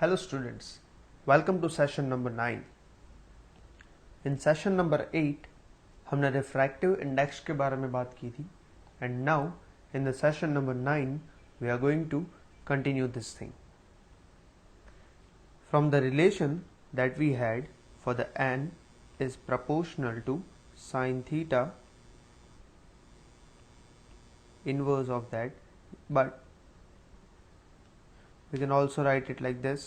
Hello students, welcome to session number 9. In session number 8 हमने refractive index के बारे में बात की थी and now in the session number 9 we are going to continue this thing. From the relation that we had for the n is proportional to sin theta inverse of that, but we can also write it like this.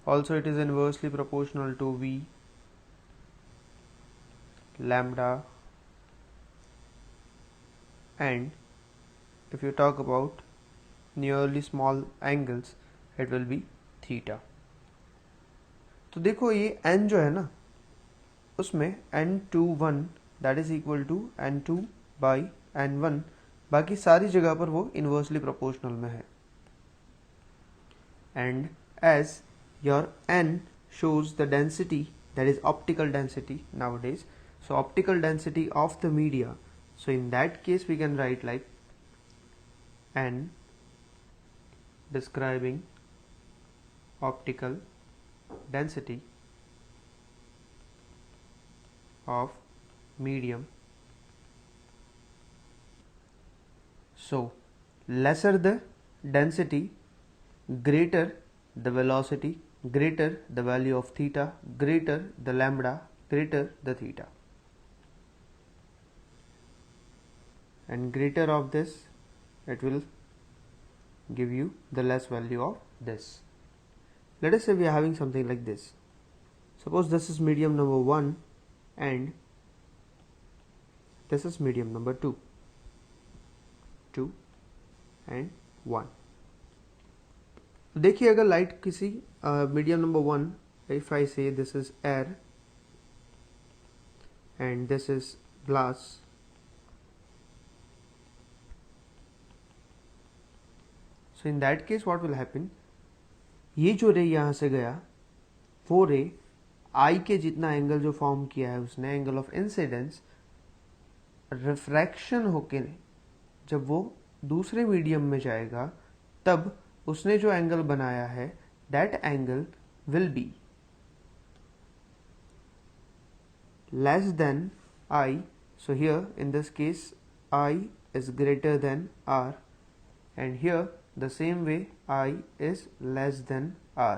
Also it is inversely proportional to v lambda, and if you talk about nearly small angles it will be theta. तो देखो ये n जो है ना उसमें n21 that is equal to n2 by n1, बाकी सारी जगह पर वो इन्वर्सली प्रोपोर्शनल में है. And as your n shows the density, that is optical density nowadays, so optical density of the media, so in that case we can write like n describing optical density of medium. So lesser the density, greater the velocity, greater the value of theta, greater the lambda, greater the theta, and greater of this it will give you the less value of this. Let us say we are having something like this. Suppose this is medium number 1 and this is medium number 2 and 1. देखिए अगर light किसी medium number 1, if I say this is air and this is glass, so in that case what will happen, ये जो रे यहाँ से गया वो रे आई के जितना एंगल जो फॉर्म किया है उसने, एंगल ऑफ इंसिडेंस, रिफ्रैक्शन होके जब वो दूसरे मीडियम में जाएगा तब उसने जो एंगल बनाया है that angle will be less than I. So here in this case I is greater than R, and here the same way I is less than R.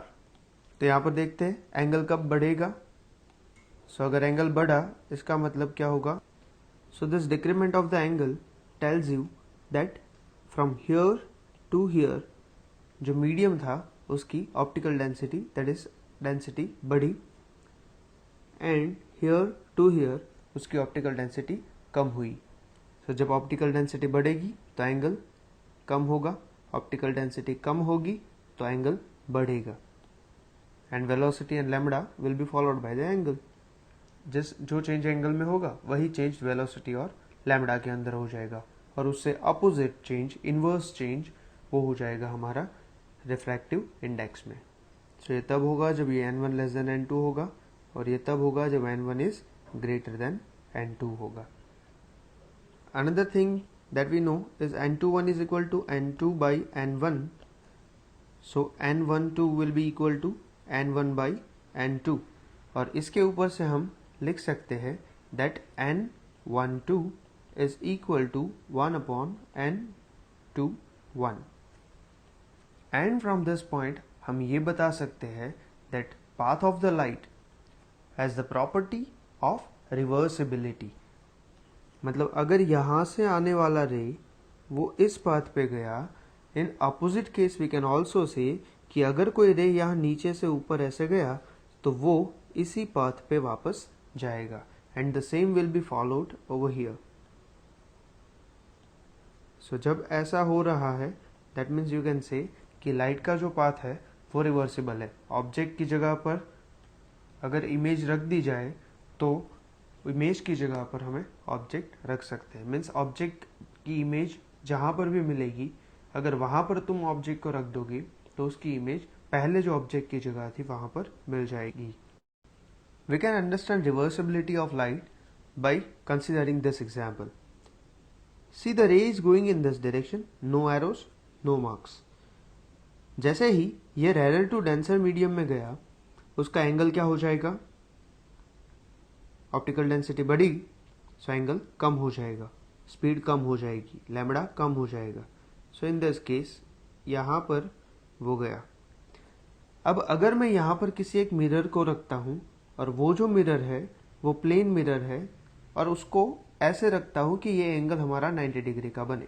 तो यहाँ पर देखते हैं एंगल कब बढ़ेगा. सो अगर एंगल बढ़ा इसका मतलब क्या होगा. So this decrement of the angle tells you that from here to here जो मीडियम था उसकी optical density, that is density बढ़ी, एंड हियर टू हियर उसकी ऑप्टिकल डेंसिटी कम हुई. तो जब ऑप्टिकल डेंसिटी बढ़ेगी तो एंगल कम होगा, ऑप्टिकल डेंसिटी कम होगी तो एंगल बढ़ेगा, and velocity and lambda will be followed by the angle. जो चेंज एंगल में होगा वही चेंज वेलोसिटी और लैम्बडा के अंदर हो जाएगा, और उससे अपोजिट चेंज, इनवर्स चेंज, वो हो जाएगा हमारा रिफ्रैक्टिव इंडेक्स में. सो ये तब होगा जब ये n1 लेस देन n2 होगा, और ये तब होगा जब n1 is greater than n2 होगा. Another thing that we know is n21 is equal to n2 by n1. So n12 will be equal to n1 by n2, और इसके ऊपर से हम लिख सकते हैं that n12 is equal to 1 upon n21. And from this point हम ये बता सकते हैं that path of the light has the property of reversibility. मतलब अगर यहाँ से आने वाला रे वो इस पाथ पे गया, in opposite case we can also say कि अगर कोई रे यहाँ नीचे से ऊपर ऐसे गया तो वो इसी पाथ पे वापस जाएगा, and the same will be followed over here. So जब ऐसा हो रहा है that means you can say कि लाइट का जो पाथ है वो रिवर्सिबल है. ऑब्जेक्ट की जगह पर अगर इमेज रख दी जाए तो इमेज की जगह पर हमें ऑब्जेक्ट रख सकते हैं. मीन्स ऑब्जेक्ट की इमेज जहाँ पर भी मिलेगी, अगर वहाँ पर तुम ऑब्जेक्ट को रख दोगे तो उसकी इमेज पहले जो ऑब्जेक्ट की जगह थी वहाँ पर मिल जाएगी. We can understand reversibility of light by considering this example. See the ray is going in this direction, no arrows, no marks. जैसे ही ये रेयर टू डेंसर मीडियम में गया, उसका एंगल क्या हो जाएगा, ऑप्टिकल डेंसिटी बढ़ी, सो एंगल कम हो जाएगा, स्पीड कम हो जाएगी, लैम्बडा कम हो जाएगा। सो इन दिस केस यहाँ पर वो गया। अब अगर मैं यहाँ पर किसी एक मिरर को रखता हूँ और वो जो मिरर है वो प्लेन मिरर है और उसको ऐसे रखता हूँ कि ये एंगल हमारा 90 डिग्री का बने,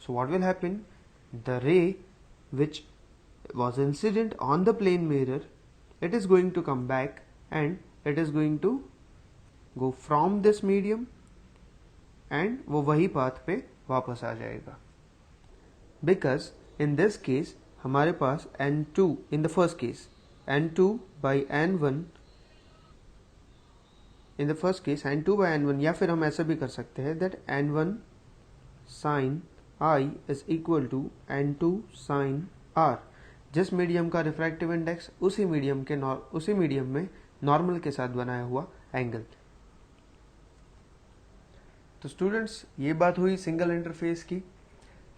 so what will happen, the रे विच was incident on the plane mirror, it is going to come back and it is going to go from this medium and वो वही पाथ पे वापस आ जाएगा। Because in this case हमारे पास n2 in the first case n2 by n1 in the first case n2 by n1, या फिर हम ऐसा भी कर सकते हैं that n1 sin I is equal to n2 sin R। जिस मीडियम का रिफ्रैक्टिव इंडेक्स उसी मीडियम में नॉर्मल के साथ बनाया हुआ एंगल। तो स्टूडेंट्स ये बात हुई सिंगल इंटरफेस की,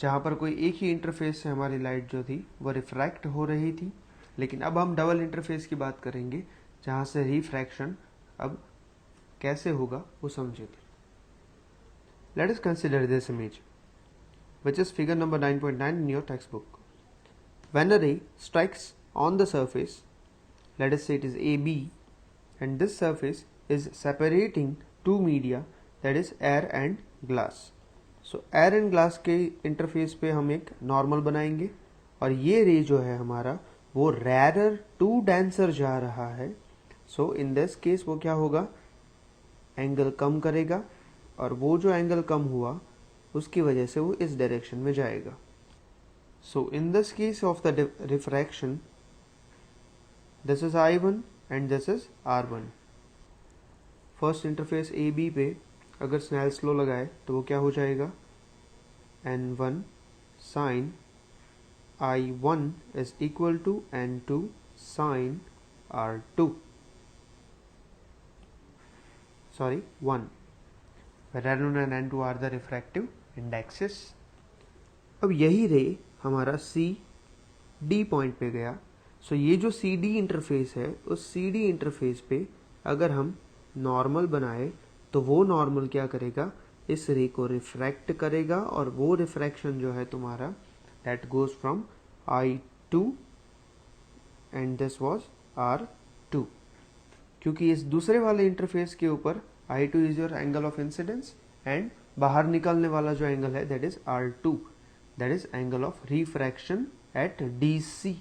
जहाँ पर कोई एक ही इंटरफेस से हमारी लाइट जो थी वो रिफ्रैक्ट हो रही थी। लेकिन अब हम डबल इंटरफेस की बात करेंगे जहाँ से रिफ्रैक्शन अब कैसे होगा वो समझेंगे। Let us consider this image which is figure number 9.9 in your textbook. When a ray strikes on the surface, let us say it is AB, and this surface is separating two media, that is air and glass. So air and glass के interface पे हम एक normal बनाएंगे और ये रे जो है हमारा वो rarer to denser जा रहा है। So in this case वो क्या होगा, एंगल कम करेगा और वो जो एंगल कम हुआ उसकी वजह से वो इस डायरेक्शन में जाएगा। So in this case of the refraction, this is I1 and this is R1. First interface AB पे अगर स्नेल्स लॉ लगाए तो वो क्या हो जाएगा, N1 sin I1 is equal to N2 sin R2, sorry 1, where N1 and N2 are the refractive indexes। अब यही रे हमारा सी डी पॉइंट पे गया। सो ये जो सी डी इंटरफेस है उस सी डी इंटरफेस पे अगर हम नॉर्मल बनाए तो वो नॉर्मल क्या करेगा, इस रे को रिफ्रैक्ट करेगा और वो रिफ्रैक्शन जो है तुम्हारा that goes from I2 and this was R2, क्योंकि इस दूसरे वाले इंटरफेस के ऊपर I2 is your angle of incidence and बाहर निकलने वाला जो एंगल है that is R2, that is angle of refraction at DC।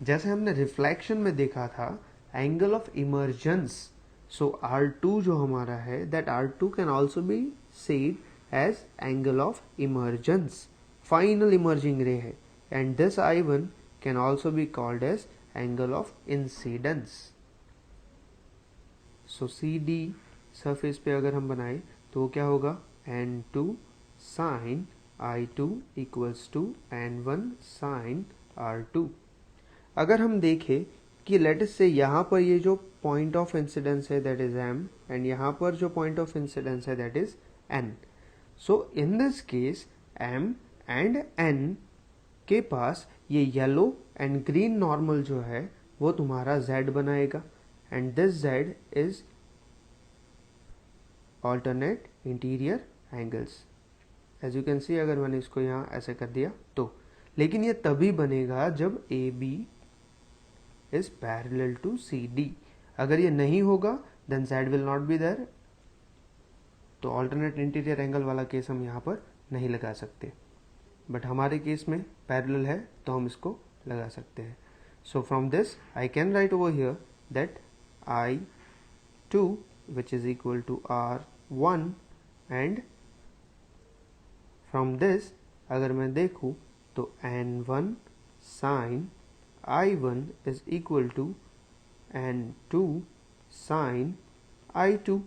जैसे हमने रिफ्लेक्शन में देखा था angle of emergence, so R2 जो हमारा है that R2 can also be said as angle of emergence, final emerging ray है, and this I1 can also be called as angle of incidence. So CD surface पे अगर हम बनाए तो वो क्या होगा, N2 sin I2 equals to N1 sin R2। अगर हम देखें कि लेट अस से यहाँ पर ये जो पॉइंट ऑफ इंसिडेंस है दैट इज M एंड यहाँ पर जो पॉइंट ऑफ इंसिडेंस है that is N। So in this case M and N के पास ये येलो एंड ग्रीन नॉर्मल जो है वो तुम्हारा Z बनाएगा and this Z is alternate interior angles। As you can see अगर मैंने इसको यहाँ ऐसे कर दिया तो, लेकिन ये तभी बनेगा जब AB is parallel to CD। अगर ये नहीं होगा then Z will not be there, तो ऑल्टरनेट इंटीरियर एंगल वाला केस हम यहाँ पर नहीं लगा सकते, बट हमारे केस में पैरेलल है तो हम इसको लगा सकते हैं। So from this I can write over here that I2 which is equal to R1 and from this अगर मैं देखूँ तो N1 sin I1 is equal to N2 sin I2,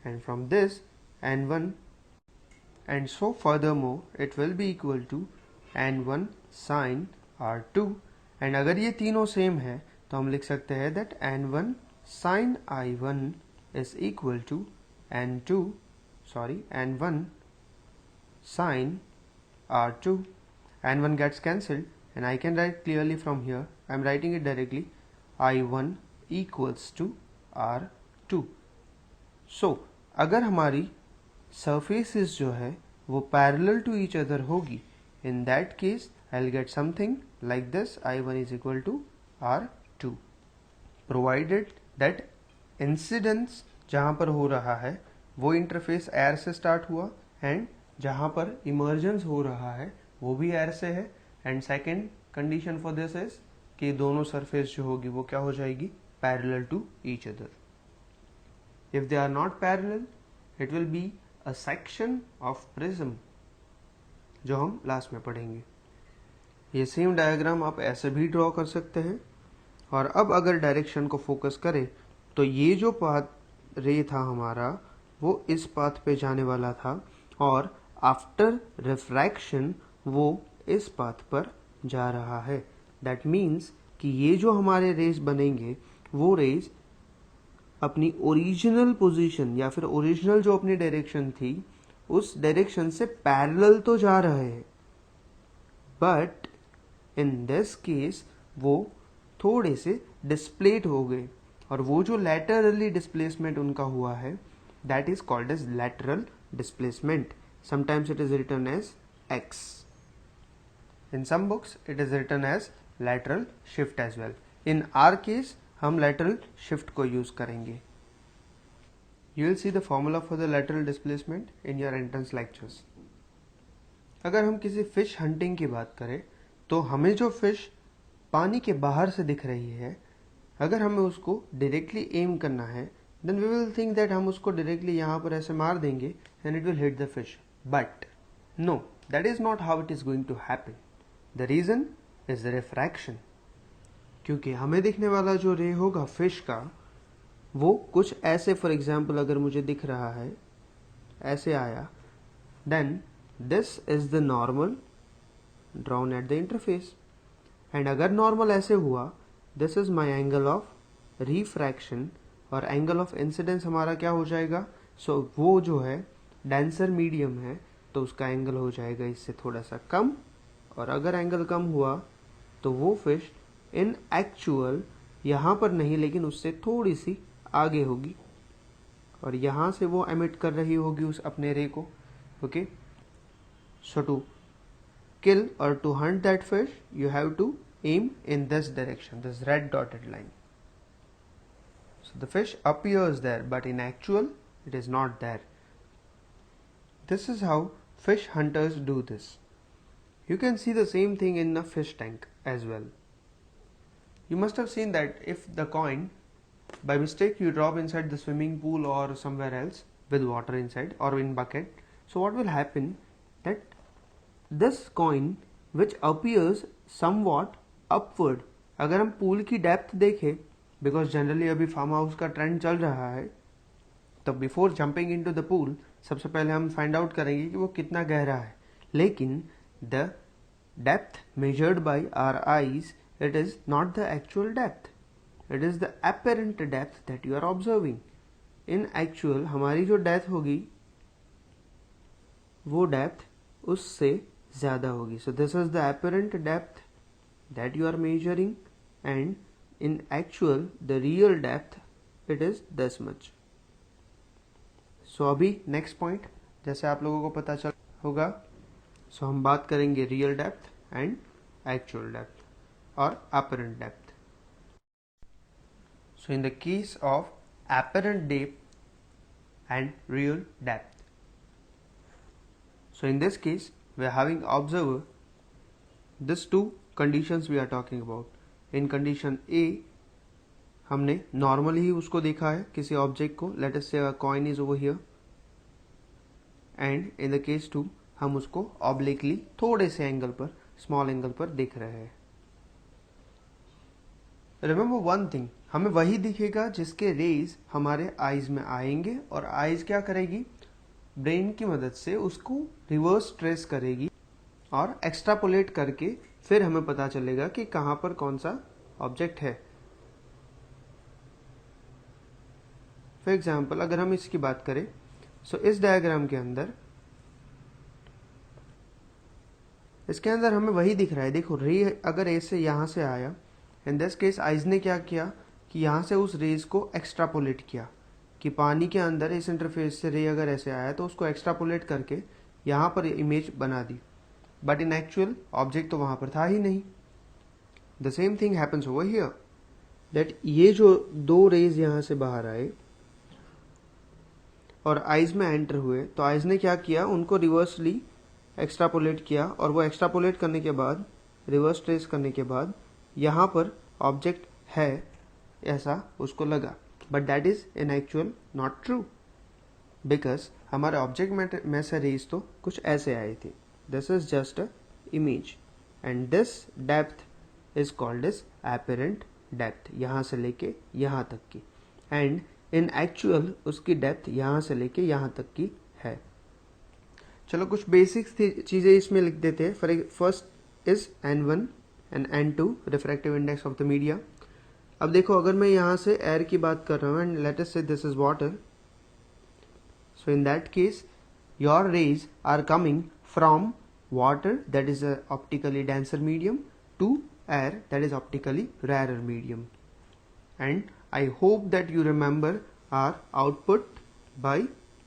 and from this N1 and so furthermore it will be equal to N1 sin R2, and अगर ये तीनों same है तो हम लिख सकते हैं that N1 sin I1 is equal to N1 sin R2, N1 gets cancelled and I can write clearly from here. I am writing it directly. I1 equals to R2. So अगर हमारी surfaces जो है वो parallel to each other होगी, in that case I'll get something like this. I1 is equal to R2, provided that incidence जहाँ पर हो रहा है वो इंटरफेस एयर से स्टार्ट हुआ एंड जहाँ पर इमर्जेंस हो रहा है वो भी एयर से है. And second condition for this is कि दोनों सरफेस जो होगी वो क्या हो जाएगी, parallel to each other. If they are not parallel it will be a section of prism, जो हम लास्ट में पढ़ेंगे. ये सेम डायग्राम आप ऐसे भी ड्रॉ कर सकते हैं. और अब अगर डायरेक्शन को फोकस करें तो ये जो पाथ रे था हमारा वो इस पाथ पे जाने वाला था और आफ्टर रिफ्रैक्शन वो इस पाथ पर जा रहा है. दैट मीन्स कि ये जो हमारे रेज बनेंगे वो रेज अपनी ओरिजिनल पोजीशन या फिर ओरिजिनल जो अपनी डायरेक्शन थी उस डायरेक्शन से पैरेलल तो जा रहे हैं, बट इन दिस केस वो थोड़े से डिस्प्लेट हो गए. और वो जो लैटरली डिस्प्लेसमेंट उनका हुआ है that is called as lateral displacement. Sometimes it is written as x. In some books it is written as lateral shift as well. In our case हम लैटरल शिफ्ट को यूज करेंगे. You will see the formula for the lateral displacement in your entrance lectures. अगर हम किसी fish hunting की बात करें तो हमें जो फिश पानी के बाहर से दिख रही है, अगर हमें उसको डायरेक्टली एम करना है then we will think that हम उसको डायरेक्टली यहाँ पर ऐसे मार देंगे and it will hit the fish. But no, that is not how it is going to happen. The reason is the refraction. क्योंकि हमें दिखने वाला जो रे होगा फिश का वो कुछ ऐसे, फॉर एग्जाम्पल अगर मुझे दिख रहा है ऐसे आया, then this is the normal drawn at the interface. And अगर नॉर्मल ऐसे हुआ, this is my angle of refraction और एंगल ऑफ इंसिडेंस हमारा क्या हो जाएगा. सो वो जो है डेंसर मीडियम है तो उसका एंगल हो जाएगा इससे थोड़ा सा कम. और अगर एंगल कम हुआ तो वो फिश इन एक्चुअल यहाँ पर नहीं लेकिन उससे थोड़ी सी आगे होगी और यहाँ से वो एमिट कर रही होगी उस अपने रे को. Okay, so to kill or to hunt that fish you have to aim in this direction, this red dotted line. So the fish appears there but in actual it is not there. This is how fish hunters do this. You can see the same thing in a fish tank as well. You must have seen that if the coin by mistake you drop inside the swimming pool or somewhere else with water inside or in bucket, so what will happen that this coin which appears somewhat upward, अगर हम pool की depth देखें, because generally अभी farm house का trend चल रहा है, तो before jumping into the pool सबसे पहले हम फाइंड आउट करेंगे कि वो कितना गहरा है. लेकिन the depth measured by our eyes it is not the actual depth, it is the apparent depth that you are observing. In actual हमारी जो डेप्थ होगी वो डेप्थ उससे ज़्यादा होगी. So this is the apparent depth that you are measuring and in actual the real depth it is this much. So अभी next point जैसे आप लोगों को पता चल होगा, so हम बात करेंगे real depth and actual depth और apparent depth. So in the case of apparent depth and real depth, so in this case we are having observer, this two conditions we are talking about. In condition A हमने normally ही उसको देखा है किसी object को, late us से अ coin is over here, and in the case 2 हम उसको obliquely थोड़े से एंगल पर, स्मॉल एंगल पर देख रहे हैं. रिमेंबर वन थिंग, हमें वही दिखेगा जिसके रेज हमारे आईज में आएंगे और आईज क्या करेगी, ब्रेन की मदद से उसको रिवर्स ट्रेस करेगी और एक्सट्रापोलेट करके फिर हमें पता चलेगा कि कहाँ पर कौन सा ऑब्जेक्ट है. फॉर एग्जाम्पल अगर हम इसकी बात करें, सो इस डायग्राम के अंदर इसके अंदर हमें वही दिख रहा है। देखो रे अगर ए से यहाँ से आया, इन दिस केस आइज ने क्या किया कि यहाँ से उस रेज को एक्स्ट्रापोलेट किया कि पानी के अंदर इस इंटरफेस से रे अगर ऐसे आया तो उसको एक्स्ट्रापोलेट करके यहाँ पर इमेज बना दी, बट इन एक्चुअल ऑब्जेक्ट तो वहाँ पर था ही नहीं। The same thing happens over here, that ये जो दो रेज यहाँ से बाहर आए और आइज में एंटर हुए, तो आइज ने क्या किया, उनको रिवर्सली एक्स्ट्रापोलेट किया, और वो एक्स्ट्रापोलेट करने के बाद, रिवर्स ट्रेस करने के बाद यहाँ पर ऑब्जेक्ट है ऐसा उसको लगा, but that is in actual not true, because हमारे ऑब्जेक्ट में से रेज तो कुछ ऐसे आए थे। This is just a image and this depth is called as apparent depth, यहाँ से लेके यहाँ तक की, एंड इन एक्चुअल उसकी डेप्थ यहाँ से लेके यहाँ तक की है। चलो कुछ बेसिक्स चीज़ें इसमें लिख देते हैं। First is N1 and N2 refractive index of the media. अब देखो अगर मैं यहाँ से एयर की बात कर रहा हूँ and let us say this is water, so in that case your rays are coming from water that is a optically denser medium to air that is optically rarer medium. And I hope that you remember our output by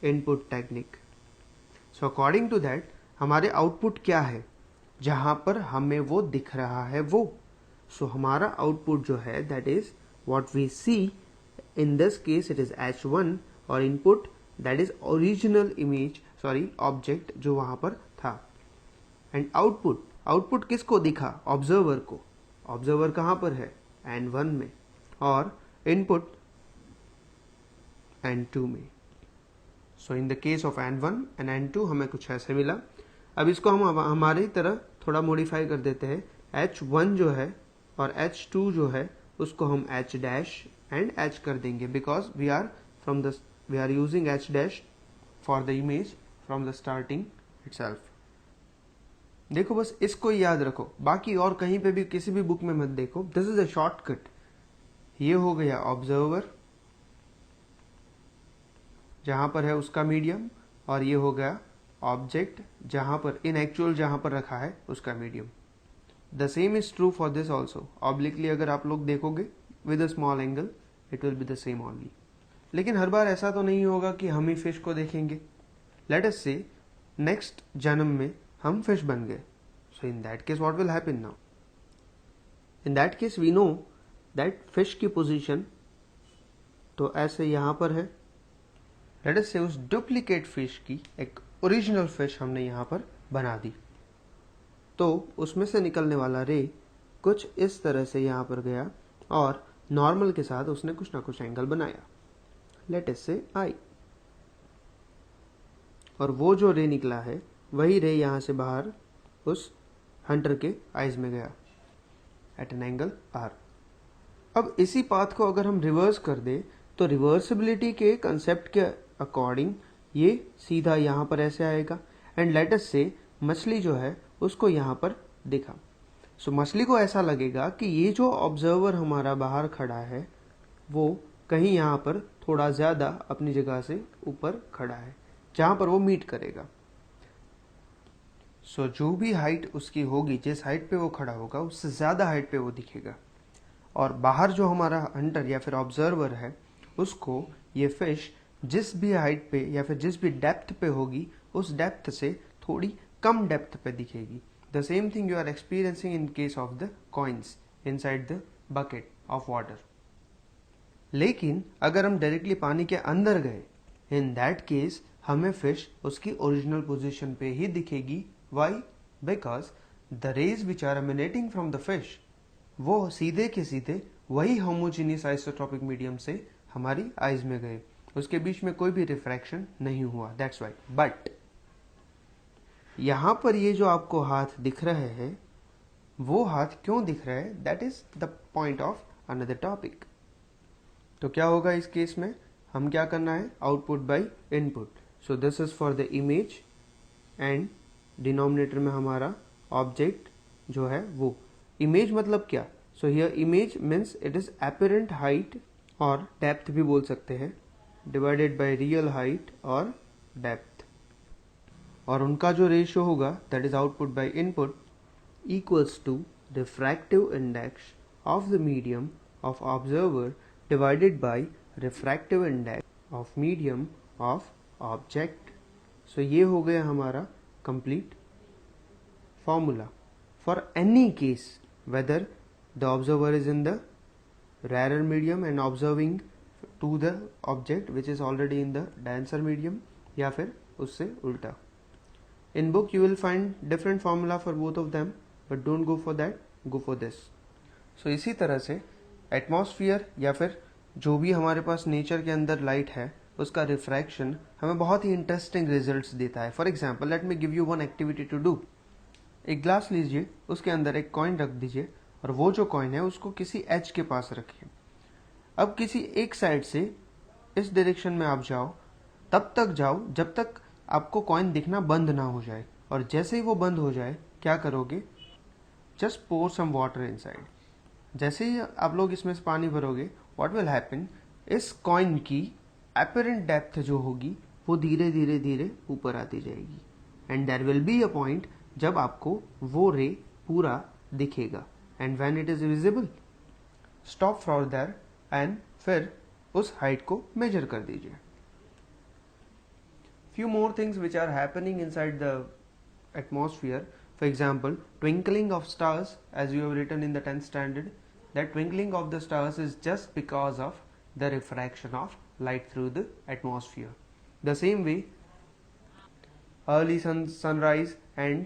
input technique. So according to that हमारे output क्या है, जहाँ पर हमें वो दिख रहा है वो, so हमारा आउटपुट जो है that is what we see, in this case it is H1 और input that is original image, sorry object जो वहाँ पर था। एंड आउटपुट किसको दिखा, ऑब्जर्वर को। ऑब्जर्वर कहाँ पर है, N1 में, और इनपुट N2 में। So in the case of N1 and N2 हमें कुछ ऐसे मिला। अब इसको हम हमारी तरह थोड़ा मॉडिफाई कर देते हैं। H1 जो है और H2 जो है उसको हम H डैश एंड H कर देंगे, because we are using H dash for the image from the starting itself. देखो बस इसको याद रखो, बाकी और कहीं पे भी किसी भी बुक में मत देखो। This is a shortcut. ये हो गया ऑब्जर्वर जहां पर है उसका मीडियम, और ये हो गया ऑब्जेक्ट जहां पर इन एक्चुअल जहां पर रखा है उसका medium. The same is true for this also. Obliquely अगर आप लोग देखोगे with a small angle it will be the same only. लेकिन हर बार ऐसा तो नहीं होगा कि हम ही फिश को देखेंगे। लेट अस से नेक्स्ट जन्म में हम फिश बन गए, so in that case what will happen now? In that case we know that fish की पोजीशन तो ऐसे यहाँ पर है। लेट अस से उस डुप्लीकेट फिश की एक ओरिजिनल फिश हमने यहाँ पर बना दी, तो उसमें से निकलने वाला रे कुछ इस तरह से यहाँ पर गया और नॉर्मल के साथ उसने कुछ ना कुछ एंगल बनाया, लेट अस से I, और वो जो रे निकला है वही रे यहाँ से बाहर उस हंटर के आइज में गया एट एन एंगल R। अब इसी पाथ को अगर हम रिवर्स कर दे तो रिवर्सिबिलिटी के कंसेप्ट के अकॉर्डिंग ये सीधा यहाँ पर ऐसे आएगा, एंड लेट अस से मछली जो है उसको यहाँ पर दिखा। सो मछली को ऐसा लगेगा कि ये जो ऑब्जर्वर हमारा बाहर खड़ा है वो कहीं यहाँ पर थोड़ा ज़्यादा अपनी जगह से ऊपर खड़ा है जहाँ पर वो मीट करेगा। सो जो भी हाइट उसकी होगी, जिस हाइट पे वो खड़ा होगा उससे ज़्यादा हाइट पे वो दिखेगा, और बाहर जो हमारा हंटर या फिर ऑब्जर्वर है उसको ये फिश जिस भी हाइट पे या फिर जिस भी डेप्थ पे होगी उस डेप्थ से थोड़ी कम डेप्थ पे दिखेगी। The same thing you are experiencing in case of the coins inside the bucket of water. लेकिन अगर हम डायरेक्टली पानी के अंदर गए, इन दैट केस हमें फिश उसकी ओरिजिनल पोजीशन पे ही दिखेगी। Why? Because the rays which are emanating from the fish वो सीधे के सीधे वही होमोजीनियस आइसोट्रॉपिक मीडियम से हमारी आइज में गए, उसके बीच में कोई भी रिफ्रैक्शन नहीं हुआ। That's why. बट यहाँ पर ये जो आपको हाथ दिख रहे हैं वो हाथ क्यों दिख रहा है, that is the point of another topic. तो क्या होगा इस केस में, हम क्या करना है, output by input. So this is for the image and denominator में हमारा ऑब्जेक्ट जो है वो। इमेज मतलब क्या, so here image means it is apparent height और डेप्थ भी बोल सकते हैं, डिवाइडेड बाय रियल हाइट और डेप्थ, और उनका जो रेशियो होगा that is output by input equals to refractive index of the medium of observer divided by refractive index of medium of object. So ये हो गया हमारा complete formula for any case, whether the observer is in the rarer medium and observing to the object which is already in the denser medium, या फिर उससे उल्टा. In book you will find different formula for both of them, but don't go for that, go for this. So इसी तरह से atmosphere या फिर जो भी हमारे पास नेचर के अंदर लाइट है उसका रिफ्रैक्शन हमें बहुत ही इंटरेस्टिंग रिजल्ट्स देता है. For example let me give you one activity to do. एक ग्लास लीजिए, उसके अंदर एक कॉइन रख दीजिए और वो जो कॉइन है उसको किसी एज के पास रखिए. अब किसी एक साइड से इस डायरेक्शन में आप जाओ, तब तक जाओ जब तक आपको कॉइन दिखना बंद ना हो जाए, और जैसे ही वो बंद हो जाए क्या करोगे, just pour some water inside. जैसे ही आप लोग इसमें से पानी भरोगे, व्हाट विल हैपन, इस कॉइन की अपरेंट डेप्थ जो होगी वो धीरे धीरे धीरे ऊपर आती जाएगी, and there will be a point जब आपको वो रे पूरा दिखेगा. And when it is visible, stop for there and फिर उस हाइट को मेजर कर दीजिए. Few more things which are happening inside the atmosphere. For example, twinkling of stars, as you have written in the 10th standard, that twinkling of the stars is just because of the refraction of light through the atmosphere. The same way, early sunrise and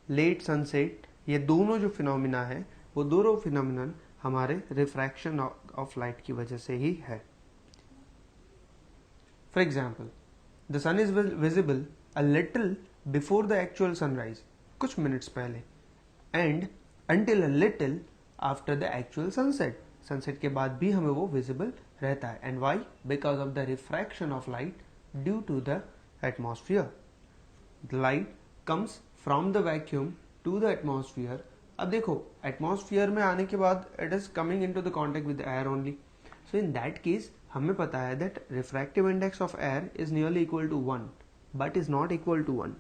late sunset, ये दोनों जो phenomena है वो दोनों phenomenon हमारे refraction of light की वजह से ही है. For example, the sun is visible a little before the actual sunrise, कुछ मिनट्स पहले, and until a little after the actual sunset. Sunset के बाद भी हमें वो विजिबल रहता है. And why? Because of the refraction of light due to the atmosphere. The light comes from the vacuum to the atmosphere. अब देखो, atmosphere में आने के बाद it is coming in to the contact with air only. So in that case हमें पता है that refractive index of air is nearly equal to 1 but is not equal to 1.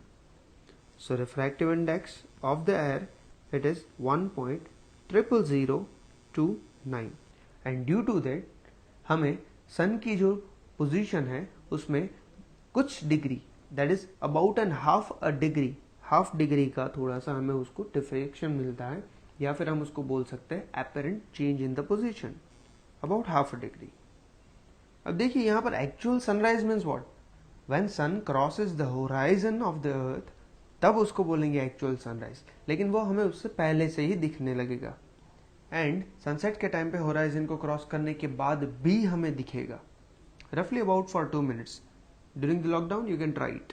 So refractive index of the air, it is 1.00029, and due to that हमें सन की जो position है उसमें कुछ degree, that is about and half a degree, half degree का थोड़ा सा हमें उसको डिफ्रेक्शन मिलता है, या फिर हम उसको बोल सकते हैं apparent change in the position, about half a degree. अब देखिए यहाँ पर actual sunrise means what? When sun crosses the horizon of the earth, तब उसको बोलेंगे एक्चुअल सनराइज, लेकिन वो हमें उससे पहले से ही दिखने लगेगा. एंड सनसेट के टाइम पे होराइजन को क्रॉस करने के बाद भी हमें दिखेगा, रफली about for 2 minutes. During the lockdown you can try it.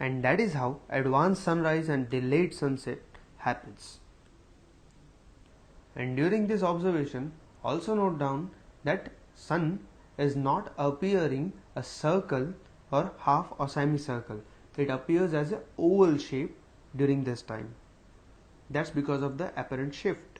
And that is how advance sunrise and delayed sunset happens. And during this observation also note down that sun is not appearing a circle or half or semicircle. It appears as an oval shape during this time. That's because of the apparent shift.